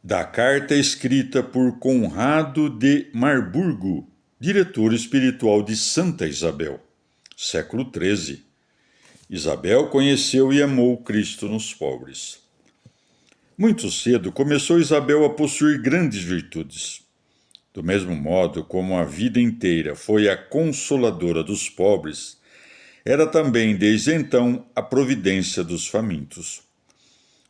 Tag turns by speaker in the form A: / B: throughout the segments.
A: Da carta escrita por Conrado de Marburgo, diretor espiritual de Santa Isabel, século XIII. Isabel conheceu e amou Cristo nos pobres. Muito cedo começou Isabel a possuir grandes virtudes. Do mesmo modo como a vida inteira foi a consoladora dos pobres, era também desde então a providência dos famintos.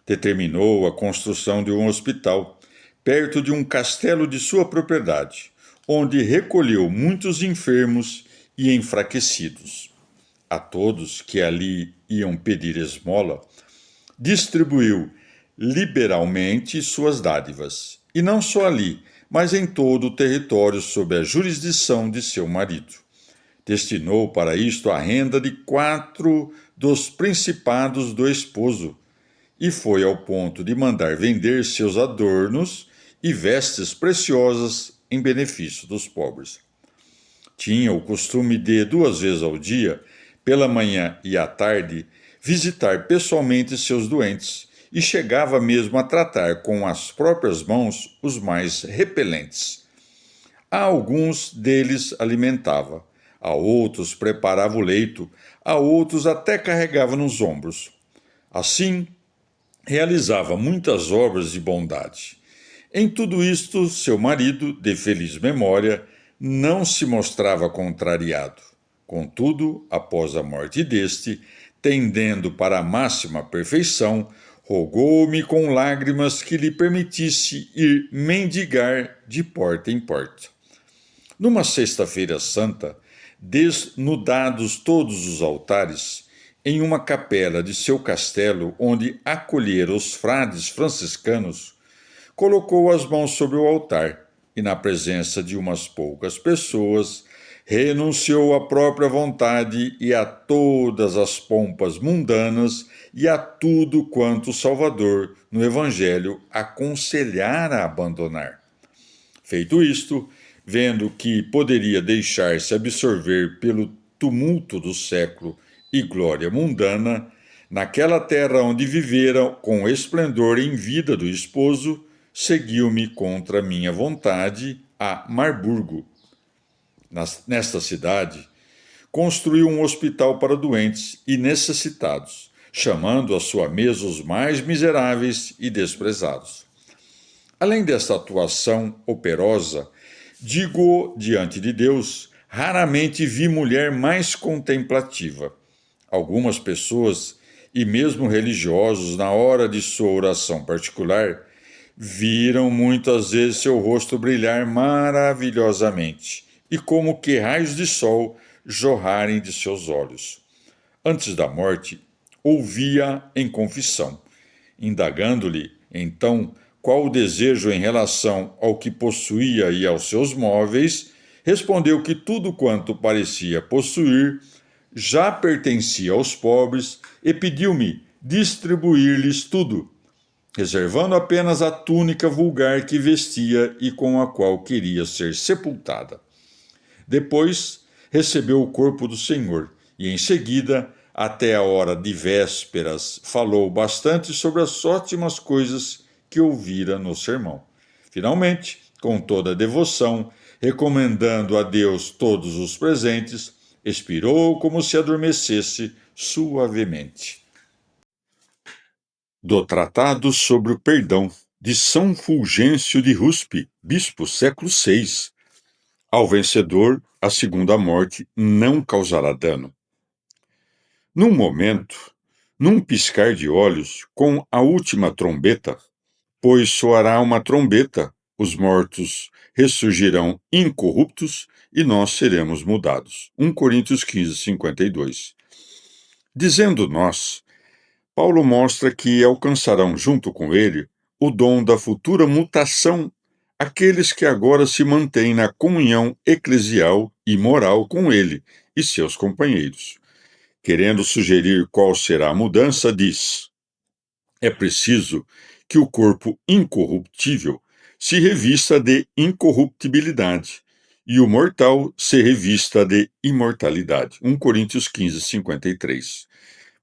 A: Determinou a construção de um hospital perto de um castelo de sua propriedade, onde recolheu muitos enfermos e enfraquecidos. A todos que ali iam pedir esmola, distribuiu liberalmente suas dádivas, e não só ali, mas em todo o território sob a jurisdição de seu marido. Destinou para isto a renda de 4 dos principados do esposo, e foi ao ponto de mandar vender seus adornos e vestes preciosas em benefício dos pobres. Tinha o costume de, 2 vezes ao dia, pela manhã e à tarde, visitar pessoalmente seus doentes e chegava mesmo a tratar com as próprias mãos os mais repelentes. A alguns deles alimentava, a outros preparava o leito, a outros até carregava nos ombros. Assim, realizava muitas obras de bondade. Em tudo isto, seu marido, de feliz memória, não se mostrava contrariado. Contudo, após a morte deste, tendendo para a máxima perfeição, rogou-me com lágrimas que lhe permitisse ir mendigar de porta em porta. Numa sexta-feira santa, desnudados todos os altares, em uma capela de seu castelo, onde acolhera os frades franciscanos, colocou as mãos sobre o altar e, na presença de umas poucas pessoas, renunciou à própria vontade e a todas as pompas mundanas e a tudo quanto o Salvador, no Evangelho, aconselhara a abandonar. Feito isto, vendo que poderia deixar-se absorver pelo tumulto do século e glória mundana, naquela terra onde vivera com esplendor em vida do esposo, seguiu-me contra minha vontade a Marburgo. Nesta cidade, construiu um hospital para doentes e necessitados, chamando à sua mesa os mais miseráveis e desprezados. Além desta atuação operosa, digo diante de Deus, raramente vi mulher mais contemplativa. Algumas pessoas, e mesmo religiosos, na hora de sua oração particular, viram muitas vezes seu rosto brilhar maravilhosamente, e como que raios de sol jorrarem de seus olhos. Antes da morte, ouvia em confissão, indagando-lhe, então, qual o desejo em relação ao que possuía e aos seus móveis, respondeu que tudo quanto parecia possuir já pertencia aos pobres e pediu-me distribuir-lhes tudo, reservando apenas a túnica vulgar que vestia e com a qual queria ser sepultada. Depois recebeu o corpo do Senhor e, em seguida, até a hora de vésperas, falou bastante sobre as ótimas coisas que ouvira no sermão. Finalmente, com toda a devoção, recomendando a Deus todos os presentes, expirou como se adormecesse suavemente. Do Tratado sobre o Perdão, de São Fulgêncio de Ruspe, bispo, século VI. Ao vencedor, a segunda morte não causará dano. Num momento, num piscar de olhos, com a última trombeta, pois soará uma trombeta, os mortos ressurgirão incorruptos e nós seremos mudados. 1 Coríntios 15, 52. Dizendo nós, Paulo mostra que alcançarão junto com ele o dom da futura mutação aqueles que agora se mantêm na comunhão eclesial e moral com ele e seus companheiros. Querendo sugerir qual será a mudança, diz: é preciso que o corpo incorruptível se revista de incorruptibilidade e o mortal se revista de imortalidade. 1 Coríntios 15, 53.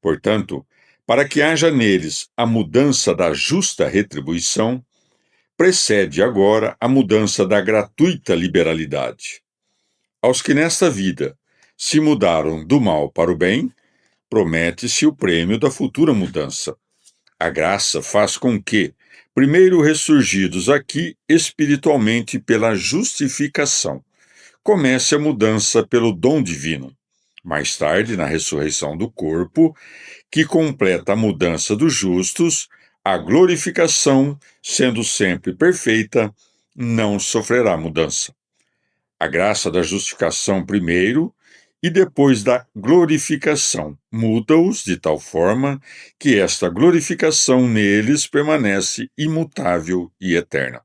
A: Portanto, para que haja neles a mudança da justa retribuição, precede agora a mudança da gratuita liberalidade. Aos que nesta vida se mudaram do mal para o bem, promete-se o prêmio da futura mudança. A graça faz com que, primeiro ressurgidos aqui espiritualmente pela justificação, comece a mudança pelo dom divino. Mais tarde, na ressurreição do corpo, que completa a mudança dos justos, a glorificação, sendo sempre perfeita, não sofrerá mudança. A graça da justificação primeiro e depois da glorificação muda-os de tal forma que esta glorificação neles permanece imutável e eterna.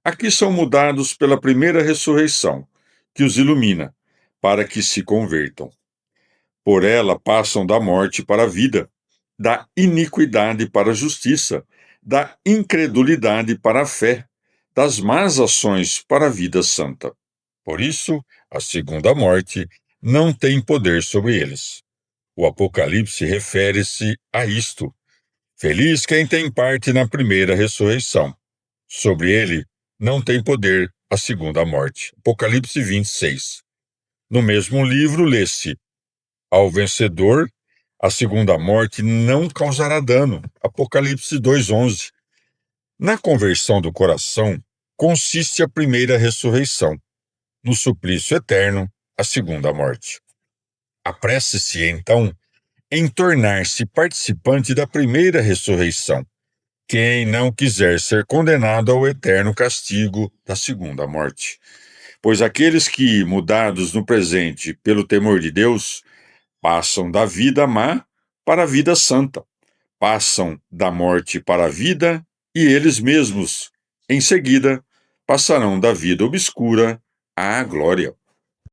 A: Aqui são mudados pela primeira ressurreição, que os ilumina, para que se convertam. Por ela passam da morte para a vida, da iniquidade para a justiça, da incredulidade para a fé, das más ações para a vida santa. Por isso, a segunda morte não tem poder sobre eles. O Apocalipse refere-se a isto. Feliz quem tem parte na primeira ressurreição. Sobre ele não tem poder a segunda morte. Apocalipse 26. No mesmo livro, lê-se: ao vencedor, a segunda morte não causará dano. Apocalipse 2:11. Na conversão do coração consiste a primeira ressurreição. No suplício eterno, a segunda morte. Apresse-se, então, em tornar-se participante da primeira ressurreição, quem não quiser ser condenado ao eterno castigo da segunda morte. Pois aqueles que, mudados no presente pelo temor de Deus, passam da vida má para a vida santa, passam da morte para a vida e eles mesmos, em seguida, passarão da vida obscura à glória.